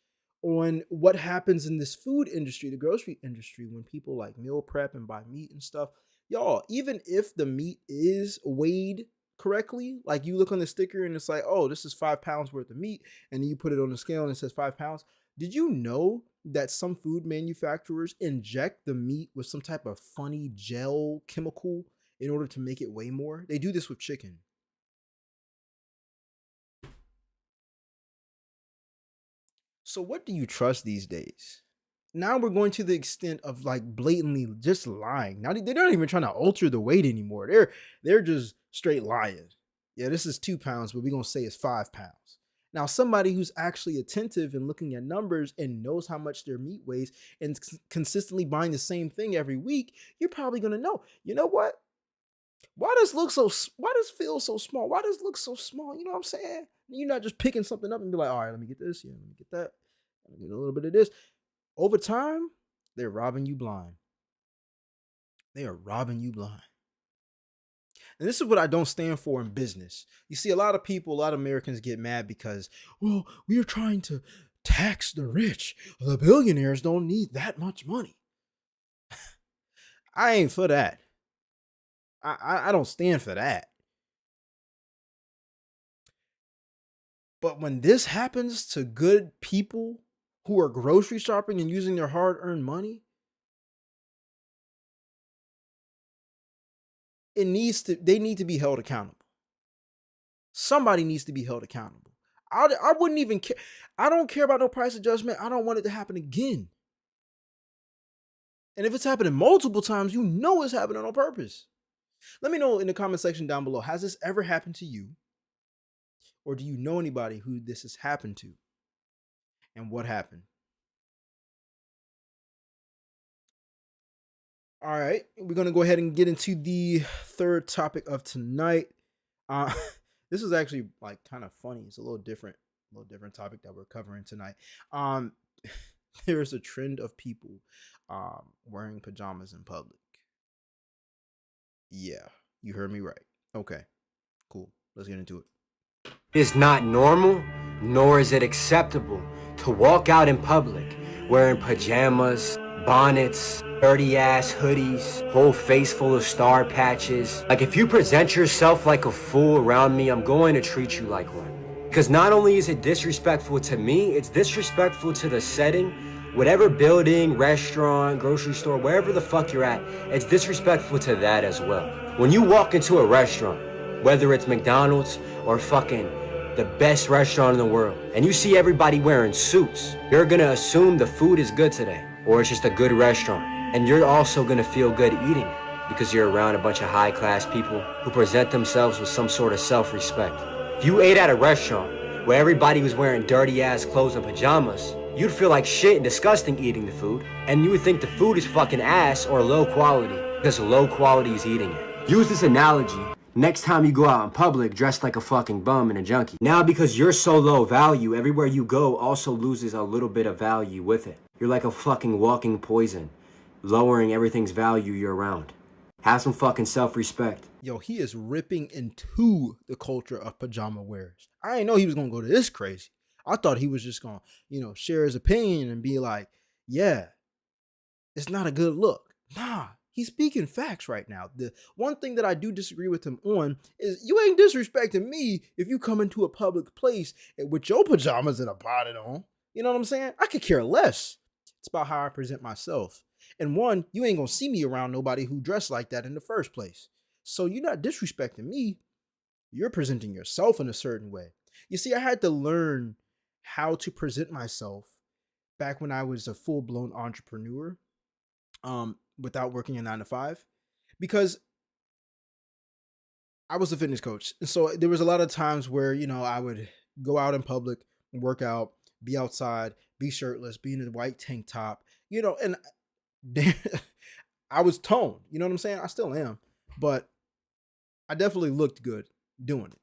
on what happens in this food industry, the grocery industry, when people like meal prep and buy meat and stuff. Y'all, even if the meat is weighed correctly, like you look on the sticker and it's like, oh, this is 5 pounds worth of meat, and then you put it on the scale and it says 5 pounds. Did you know that some food manufacturers inject the meat with some type of funny gel chemical in order to make it weigh more? They do this with chicken. So what do you trust these days? Now we're going to the extent of like blatantly just lying. Now they're not even trying to alter the weight anymore. They're just straight lying. Yeah, this is 2 pounds, but we're gonna say it's 5 pounds. Now, somebody who's actually attentive and looking at numbers and knows how much their meat weighs and consistently buying the same thing every week, you're probably gonna know. You know what? Why does feel so small? Why does it look so small? You know what I'm saying? You're not just picking something up and be like, all right, let me get this, yeah, let me get that, let me get a little bit of this. Over time, they're robbing you blind. They are robbing you blind. And this is what I don't stand for in business. You see, a lot of people, a lot of Americans get mad because, well, we are trying to tax the rich. The billionaires don't need that much money. I ain't for that. I don't stand for that. But when this happens to good people who are grocery shopping and using their hard-earned money, they need to be held accountable. Somebody needs to be held accountable. I wouldn't even care. I don't care about no price adjustment. I don't want it to happen again. And if it's happening multiple times, you know it's happening on purpose. Let me know in the comment section down below. Has this ever happened to you? Or do you know anybody who this has happened to? And what happened? All right, we're going to go ahead and get into the third topic of tonight. This is actually like kind of funny. It's a little different topic that we're covering tonight. There's a trend of people wearing pajamas in public. Yeah, you heard me right. Okay, cool. Let's get into it. It's not normal, nor is it acceptable to walk out in public wearing pajamas, bonnets, dirty ass hoodies, whole face full of star patches. Like, if you present yourself like a fool around me, I'm going to treat you like one. Because not only is it disrespectful to me, it's disrespectful to the setting. Whatever building, restaurant, grocery store, wherever the fuck you're at, it's disrespectful to that as well. When you walk into a restaurant, whether it's McDonald's or fucking the best restaurant in the world, and you see everybody wearing suits, you're gonna assume the food is good today, or it's just a good restaurant. And you're also gonna feel good eating it because you're around a bunch of high-class people who present themselves with some sort of self-respect. If you ate at a restaurant where everybody was wearing dirty-ass clothes and pajamas, you'd feel like shit and disgusting eating the food, and you would think the food is fucking ass or low quality because low quality is eating it. Use this analogy next time you go out in public dressed like a fucking bum and a junkie. Now, because you're so low value, everywhere you go also loses a little bit of value with it. You're like a fucking walking poison, lowering everything's value you're around. Have some fucking self-respect. Yo, he is ripping into the culture of pajama wearers. I didn't know he was gonna go to this crazy. I thought he was just gonna, share his opinion and be like, yeah, it's not a good look. Nah, he's speaking facts right now. The one thing that I do disagree with him on is you ain't disrespecting me if you come into a public place with your pajamas and a bonnet on. You know what I'm saying? I could care less. It's about how I present myself. And one, you ain't gonna see me around nobody who dressed like that in the first place. So you're not disrespecting me. You're presenting yourself in a certain way. You see, I had to learn how to present myself back when I was a full-blown entrepreneur, without working a 9-to-5, because I was a fitness coach. And so there was a lot of times where, I would go out in public work out, be outside, be shirtless, be in a white tank top, and I was toned. You know what I'm saying? I still am, but I definitely looked good doing it.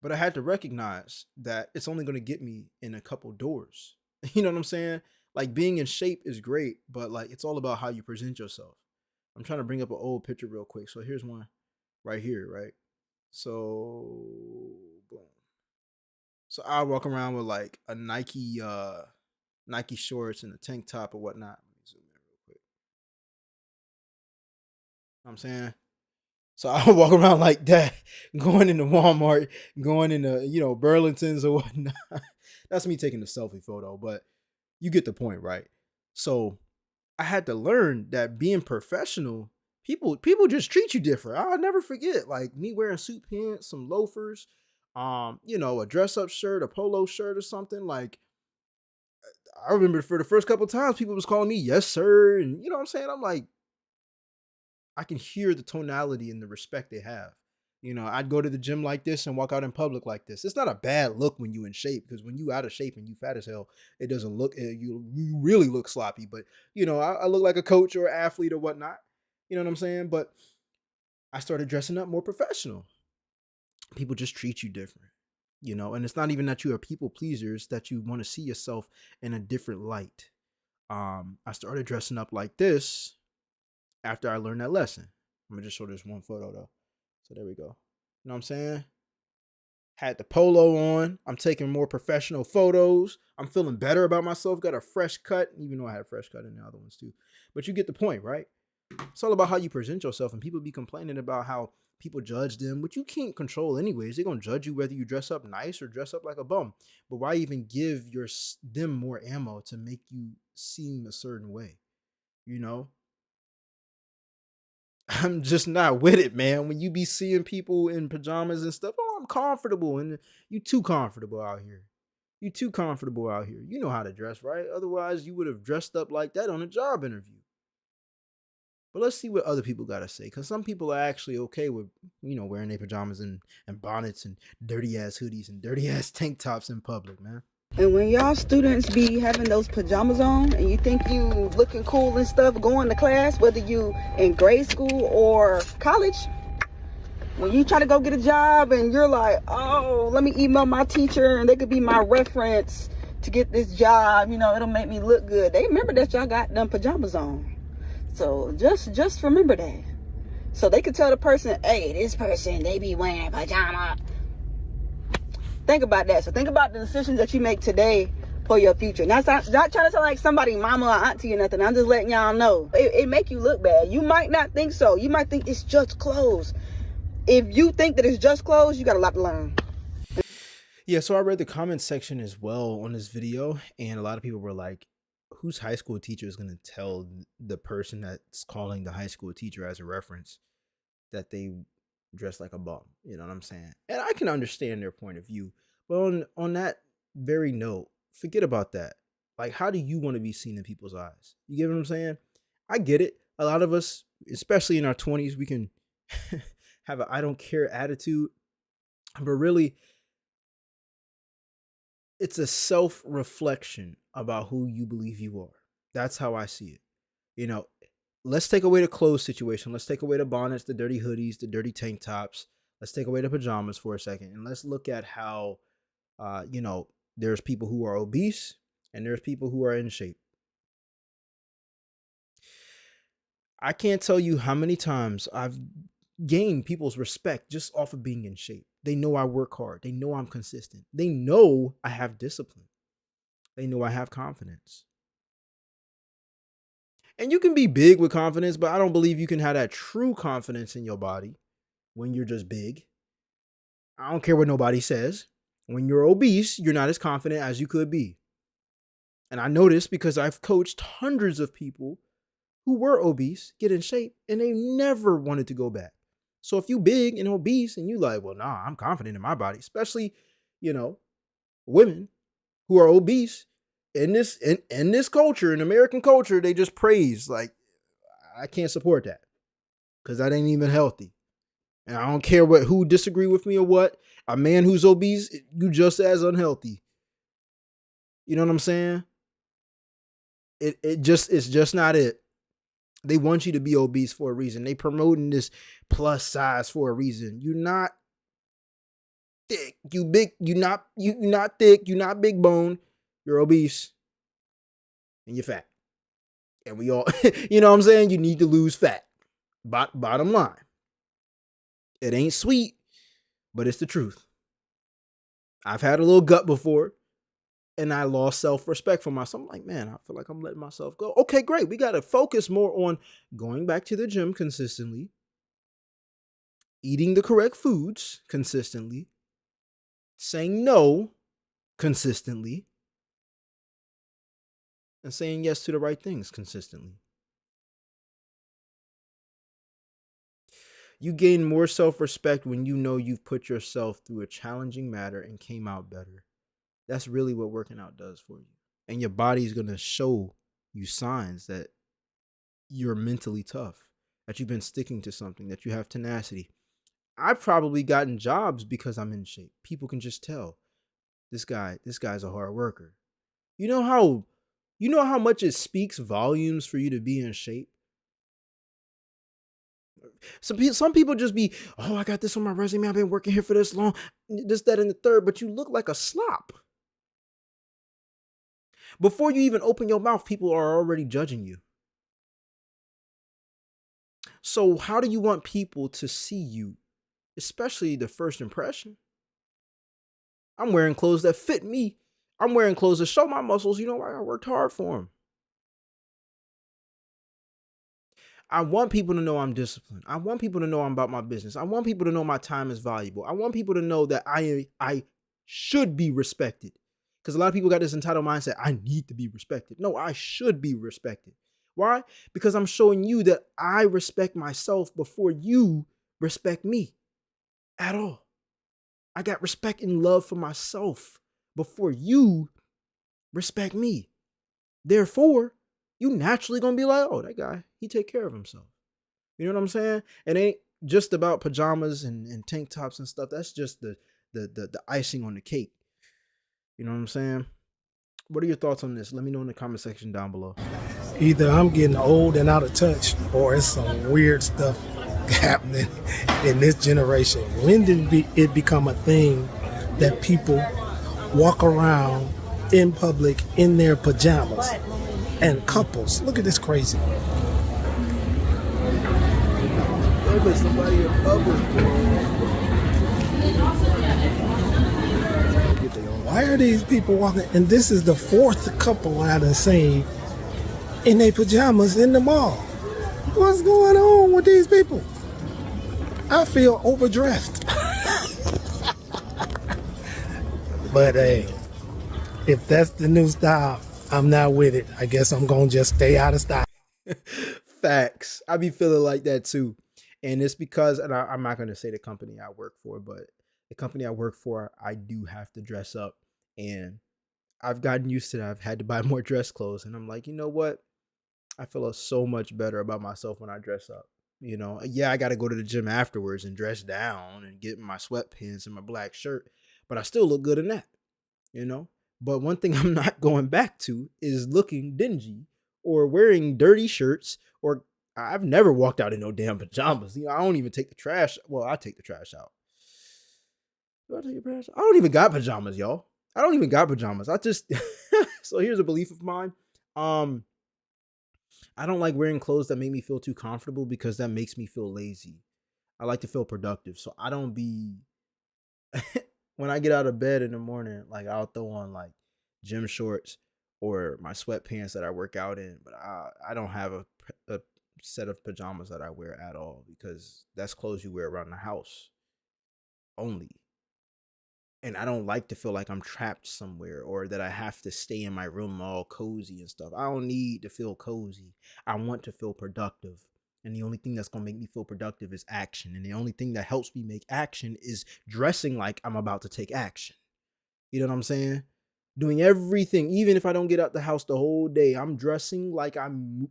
But I had to recognize that it's only going to get me in a couple doors. You know what I'm saying? Like being in shape is great, but like it's all about how you present yourself. I'm trying to bring up an old picture real quick. So here's one right here, right? So boom. So I walk around with like a Nike shorts and a tank top or whatnot. Let me zoom in real quick. Know what I'm saying? So I would walk around like that, going into Walmart, going into, Burlington's or whatnot. That's me taking a selfie photo, but you get the point, right? So I had to learn that being professional, people just treat you different. I'll never forget, like me wearing suit pants, some loafers, a dress up shirt, a polo shirt or something. Like I remember for the first couple of times, people was calling me yes sir, and you know what I'm saying. I'm like, I can hear the tonality and the respect they have. I'd go to the gym like this and walk out in public like this. It's not a bad look when you in shape, because when you out of shape and you fat as hell, it doesn't look, you really look sloppy. But, I look like a coach or athlete or whatnot. You know what I'm saying? But I started dressing up more professional. People just treat you different, and it's not even that you're a people pleaser, it's that you want to see yourself in a different light. I started dressing up like this after I learned that lesson. I'm gonna just show this one photo though. So there we go. You know what I'm saying? Had the polo on. I'm taking more professional photos. I'm feeling better about myself. Got a fresh cut, even though I had a fresh cut in the other ones too. But you get the point, right? It's all about how you present yourself, and people be complaining about how people judge them, which you can't control anyways. They're gonna judge you whether you dress up nice or dress up like a bum. But why even give them more ammo to make you seem a certain way? You know? I'm just not with it, man. When you be seeing people in pajamas and stuff, oh, I'm comfortable, and you too comfortable out here. You too comfortable out here. You know how to dress, right? Otherwise, you would have dressed up like that on a job interview. But let's see what other people got to say, because some people are actually okay with, wearing their pajamas and bonnets and dirty ass hoodies and dirty ass tank tops in public, man. And when y'all students be having those pajamas on and you think you looking cool and stuff going to class, whether you in grade school or college, when you try to go get a job and you're like, oh, let me email my teacher and they could be my reference to get this job, it'll make me look good. They remember that y'all got them pajamas on. So just remember that. So they could tell the person, hey, this person, they be wearing pajamas. Think about that. So think about the decisions that you make today for your future. Not trying to sound like somebody, mama or auntie or nothing. I'm just letting y'all know. It make you look bad. You might not think so. You might think it's just clothes. If you think that it's just clothes, you got a lot to learn. Yeah, so I read the comments section as well on this video, and a lot of people were like, whose high school teacher is going to tell the person that's calling the high school teacher as a reference that they dress like a bum? You know what I'm saying? And I can understand their point of view. But on that very note, forget about that. Like, how do you want to be seen in people's eyes? You get what I'm saying? I get it. A lot of us, especially in our 20s, we can have an I don't care attitude. But really, it's a self-reflection about who you believe you are. That's how I see it. Let's take away the clothes situation. Let's take away the bonnets, the dirty hoodies, the dirty tank tops. Let's take away the pajamas for a second. And let's look at how, there's people who are obese and there's people who are in shape. I can't tell you how many times I've gained people's respect just off of being in shape. They know I work hard. They know I'm consistent. They know I have discipline. They know I have confidence. And you can be big with confidence, but I don't believe you can have that true confidence in your body when you're just big. I don't care what nobody says. When you're obese, you're not as confident as you could be. And I know this because I've coached hundreds of people who were obese get in shape and they never wanted to go back. So if you big and obese and you like, well, nah, I'm confident in my body, especially, women who are obese in this culture, in American culture, they just praise. Like, I can't support that because that ain't even healthy. And I don't care who disagree with me or what. A man who's obese, you just as unhealthy. You know what I'm saying? It's just not it. They want you to be obese for a reason. They promoting this plus size for a reason. You're not thick. You big. You not thick. You not big bone. You're obese and you're fat. And we all, you know what I'm saying? You need to lose fat. Bottom line, it ain't sweet, but it's the truth. I've had a little gut before, and I lost self-respect for myself. I'm like, man, I feel like I'm letting myself go. Okay, great. We got to focus more on going back to the gym consistently, eating the correct foods consistently, saying no consistently, and saying yes to the right things consistently. You gain more self-respect when you know you've put yourself through a challenging matter and came out better. That's really what working out does for you. And your body's going to show you signs that you're mentally tough, that you've been sticking to something, that you have tenacity. I've probably gotten jobs because I'm in shape. People can just tell this guy's a hard worker. You know how much it speaks volumes for you to be in shape? Some people just be, oh, I got this on my resume. I've been working here for this long, this, that, and the third, but you look like a slop. Before you even open your mouth, people are already judging you. So how do you want people to see you, especially the first impression? I'm wearing clothes that fit me. I'm wearing clothes that show my muscles. You know why? I worked hard for them. I want people to know I'm disciplined. I want people to know I'm about my business. I want people to know my time is valuable. I want people to know that I should be respected. Because a lot of people got this entitled mindset. I need to be respected. No, I should be respected. Why? Because I'm showing you that I respect myself before you respect me at all. I got respect and love for myself before you respect me. Therefore, you naturally gonna be like, oh, that guy, he take care of himself. You know what I'm saying? It ain't just about pajamas and tank tops and stuff. That's just the icing on the cake. You know what I'm saying? What are your thoughts on this? Let me know in the comment section down below. Either I'm getting old and out of touch, or it's some weird stuff happening in this generation. When did it become a thing that people walk around in public in their pajamas? And couples, look at this crazy. Why are these people walking? And this is the fourth couple I done seen in their pajamas in the mall. What's going on with these people? I feel overdressed. But hey, if that's the new style, I'm not with it. I guess I'm gonna just stay out of style. Facts. I be feeling like that too. And it's because, and I'm not gonna say the company I work for, but the company I work for, I do have to dress up. And I've gotten used to that. I've had to buy more dress clothes. And I'm like, you know what? I feel so much better about myself when I dress up. You know, yeah, I got to go to the gym afterwards and dress down and get my sweatpants and my black shirt, but I still look good in that, you know? But one thing I'm not going back to is looking dingy or wearing dirty shirts, or I've never walked out in no damn pajamas. You know, I don't even take the trash. Well, I take the trash out. Do I take the trash out? I don't even got pajamas, y'all. I don't even got pajamas. I just, so here's a belief of mine. I don't like wearing clothes that make me feel too comfortable because that makes me feel lazy. I like to feel productive. So I don't be, when I get out of bed in the morning, like I'll throw on like gym shorts or my sweatpants that I work out in, but I don't have a set of pajamas that I wear at all because that's clothes you wear around the house only. And I don't like to feel like I'm trapped somewhere or that I have to stay in my room all cozy and stuff. I don't need to feel cozy. I want to feel productive. And the only thing that's going to make me feel productive is action. And the only thing that helps me make action is dressing like I'm about to take action. You know what I'm saying? Doing everything, even if I don't get out the house the whole day, I'm dressing like I'm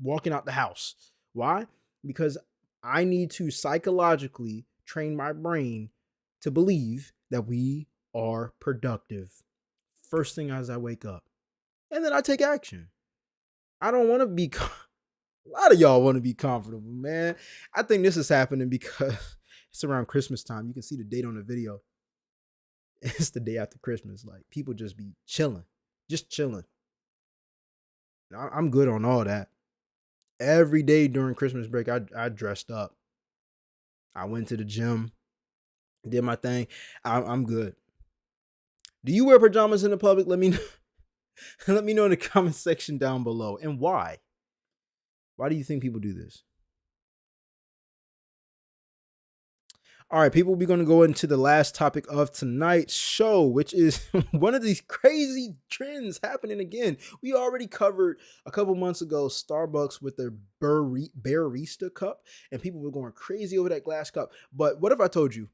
walking out the house. Why? Because I need to psychologically train my brain to believe that we are productive first thing as I wake up. And then I take action. I don't want to be a lot of y'all want to be comfortable, man. I think this is happening because it's around Christmas time. You can see the date on the video. It's the day after Christmas. Like, people just be chilling, just chilling. I'm good on all that. Every day during Christmas break, I dressed up. I went to the gym, did my thing. I'm good. Do you wear pajamas in the public? Let me know. Let me know in the comment section down below. And why? Why do you think people do this? All right, people, we're going to go into the last topic of tonight's show, which is one of these crazy trends happening again. We already covered a couple months ago Starbucks with their barista cup, and people were going crazy over that glass cup. But what if I told you,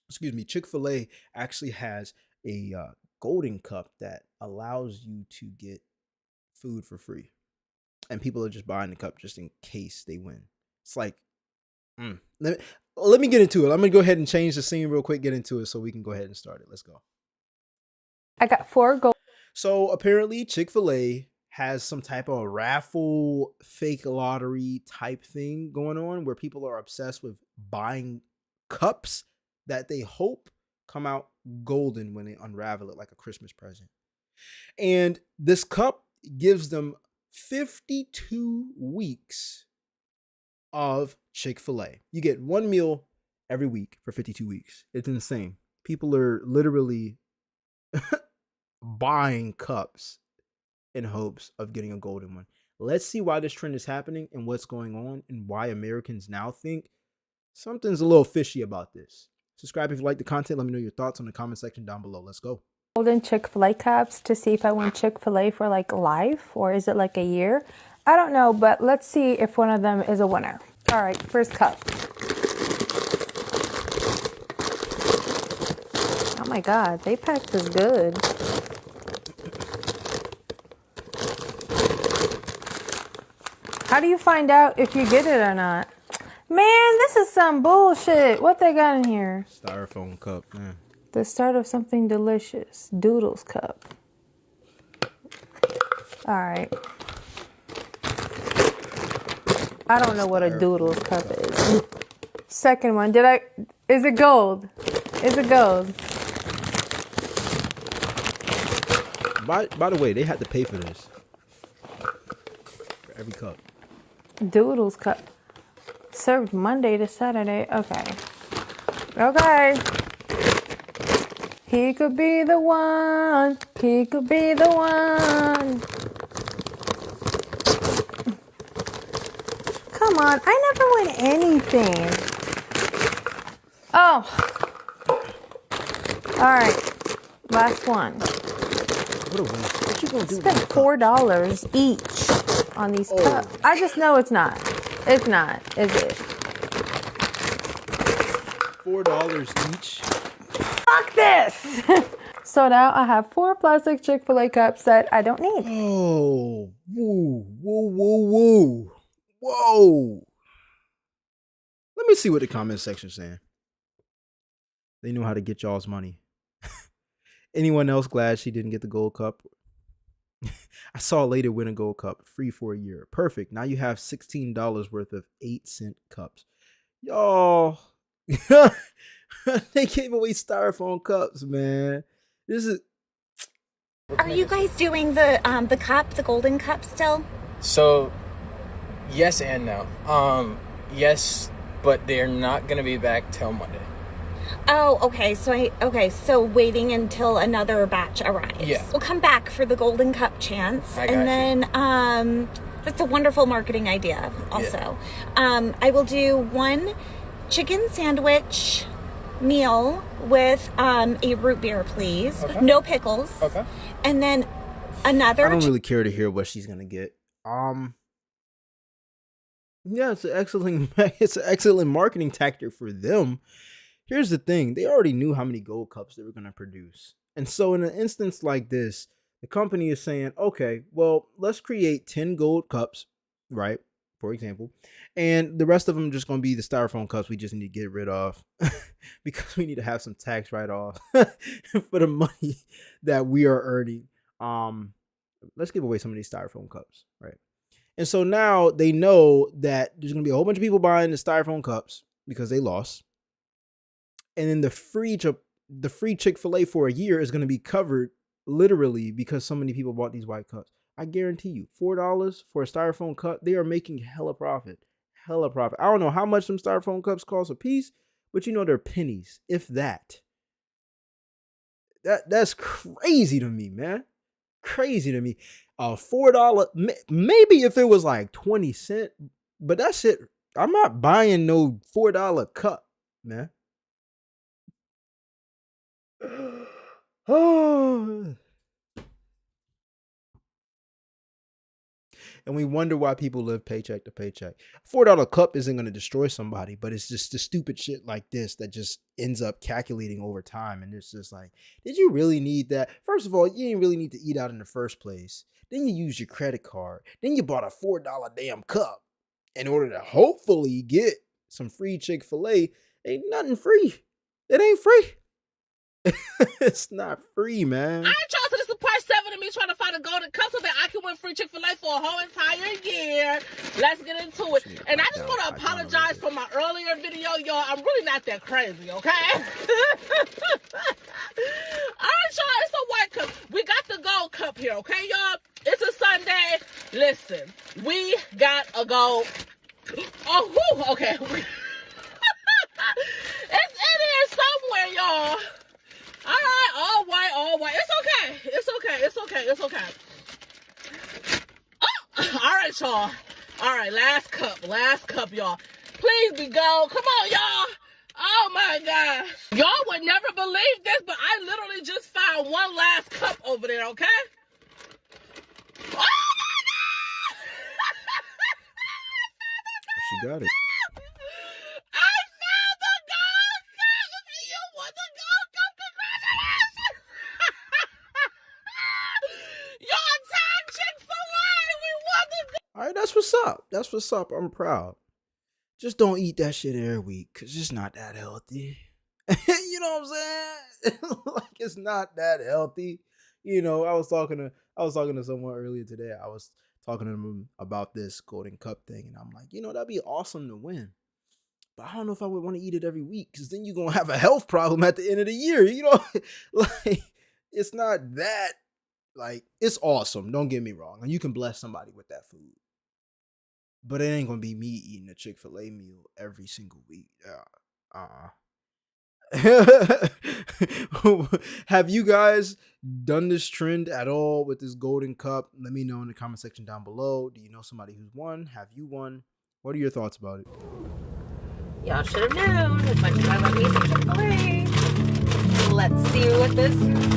excuse me, Chick-fil-A actually has a golden cup that allows you to get food for free, and people are just buying the cup just in case they win. It's like, let me get into it. I'm gonna go ahead and change the scene real quick, get into it so we can go ahead and start it. Let's go. I got 4 gold. So apparently Chick-fil-A has some type of raffle, fake lottery type thing going on where people are obsessed with buying cups that they hope come out golden when they unravel it like a Christmas present. And this cup gives them 52 weeks of Chick-fil-A. You get one meal every week for 52 weeks. It's insane. People are literally buying cups in hopes of getting a golden one. Let's see why this trend is happening and what's going on and why Americans now think something's a little fishy about this. Subscribe if you like the content. Let me know your thoughts in the comment section down below. Let's go. Golden Chick-fil-A cups to see if I win Chick-fil-A for like life, or is it like a year? I don't know, but let's see if one of them is a winner. All right, first cup. Oh my God, they packed this good. How do you find out if you get it or not? Man, this is some bullshit. What they got in here? Styrofoam cup, man. The start of something delicious. Doodles cup. All right. I don't know what a Doodles cup is. Second one. Is it gold? Is it gold? By the way, they had to pay for this. For every cup. Doodles cup. Served Monday to Saturday. Okay. Okay. He could be the one. He could be the one. Come on. I never win anything. Oh. All right. Last one. What a win. What you gonna do? Spent $4 each on these cups. I just know it's not. It's not, is it? $4 each. Fuck this! So now I have 4 plastic Chick-fil-A cups that I don't need. Oh, whoa, whoa, whoa, whoa, whoa. Let me see what the comment section's saying. They know how to get y'all's money. Anyone else glad she didn't get the gold cup? I saw a lady win a gold cup, free for a year. Perfect. Now you have $16 worth of 8-cent cups. Y'all, they gave away styrofoam cups, man. This is. Are you guys doing the cup, the golden cup still? So, yes and no. Yes, but they're not gonna be back till Monday. Oh, okay. So waiting until another batch arrives. Yeah. We'll come back for the golden cup chance, I got and then that's a wonderful marketing idea. Also, I will do 1 chicken sandwich meal with a root beer, please. Okay. No pickles. Okay. And then another. I don't really care to hear what she's gonna get. Yeah, it's an excellent marketing tactic for them. Here's the thing, they already knew how many gold cups they were gonna produce. And so in an instance like this, the company is saying, okay, well, let's create 10 gold cups, right? for example, and the rest of them just going to be the styrofoam cups we just need to get rid of because we need to have some tax write-off for the money that we are earning. Let's give away some of these styrofoam cups, right? And so now they know that there's going to be a whole bunch of people buying the styrofoam cups because they lost, and then the free Chick-fil-A for a year is going to be covered literally because so many people bought these white cups. I guarantee you, $4 for a styrofoam cup, they are making hella profit. Hella profit. I don't know how much some styrofoam cups cost a piece, but you know they're pennies, if that. That's crazy to me, man. Crazy to me. $4, maybe if it was like 20 cents, but that shit, I'm not buying no $4 cup, man. Oh. And we wonder why people live paycheck to paycheck. $4 cup isn't going to destroy somebody, but it's just the stupid shit like this that just ends up calculating over time. And it's just like, did you really need that? First of all, you didn't really need to eat out in the first place. Then you used your credit card. Then you bought a $4 damn cup in order to hopefully get some free Chick-fil-A. Ain't nothing free. It ain't free. It's not free, man. I ain't trying to this is part 7 of me trying to find a golden cup so that I can win free Chick-fil-A for a whole entire year. Let's get into it. And I just want to apologize for my earlier video, y'all. I'm really not that crazy, okay? Alright, y'all, it's a white cup. We got the gold cup here, okay, y'all? It's a Sunday. Listen, we got a gold. Oh, whew, okay. It's in here somewhere, y'all. All right, all white, all white. It's okay. It's okay. It's okay. It's okay. Oh, all right, y'all. All right, last cup, y'all. Please be gold. Come on, y'all. Oh my gosh. Y'all would never believe this, but I literally just found one last cup over there, okay? Oh my God! She got it. All right, that's what's up. That's what's up. I'm proud. Just don't eat that shit every week because it's not that healthy. You know what I'm saying? Like it's not that healthy. You know, I was talking to someone earlier today. I was talking to them about this golden cup thing, and I'm like, you know, that'd be awesome to win. But I don't know if I would want to eat it every week because then you're gonna have a health problem at the end of the year. You know, like it's not that. Like it's awesome. Don't get me wrong, and you can bless somebody with that food. But it ain't gonna be me eating a Chick-fil-A meal every single week. Have you guys done this trend at all with this golden cup? Let me know in the comment section down below. Do you know somebody who's won? Have you won? What are your thoughts about it? Y'all should have known as much as I love me some Chick-fil-A. Let's see what this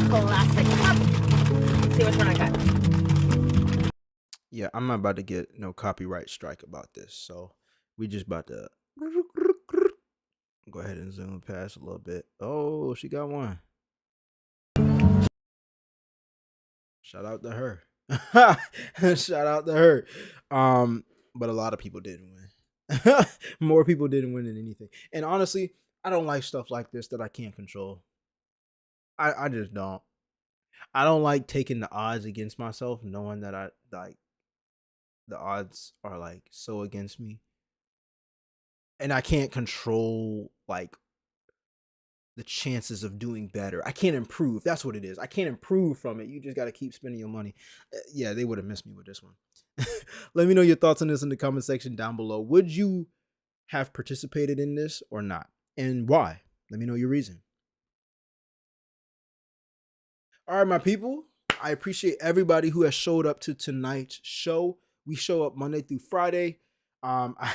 classic cup. Let's see which one I got. Yeah, I'm not about to get no copyright strike about this, so we just about to go ahead and zoom past a little bit. Oh, she got one. Shout out to her. Shout out to her. But a lot of people didn't win. More people didn't win than anything. And honestly, I don't like stuff like this that I can't control. I just don't. I don't like taking the odds against myself, knowing that I like the odds are like so against me. And I can't control like the chances of doing better. I can't improve. That's what it is. I can't improve from it. You just got to keep spending your money. Yeah, they would have missed me with this one. Let me know your thoughts on this in the comment section down below. Would you have participated in this or not? And why? Let me know your reason. All right, my people. I appreciate everybody who has showed up to tonight's show. We show up Monday through Friday. I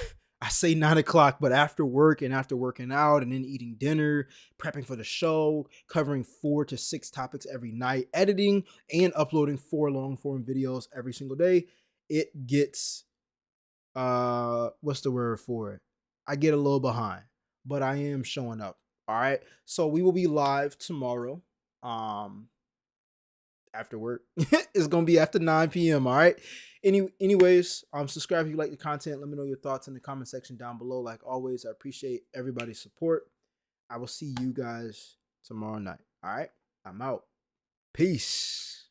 say 9 o'clock, but after work and after working out and then eating dinner, prepping for the show, covering 4 to 6 topics every night, editing and uploading 4 long form videos every single day, it gets, what's the word for it? I get a little behind, but I am showing up. All right. So we will be live tomorrow. after work. It's gonna be after 9 p.m. All right. Anyways, subscribe if you like the content. Let me know your thoughts in the comment section down below. Like always, I appreciate everybody's support. I will see you guys tomorrow night. All right. I'm out. Peace.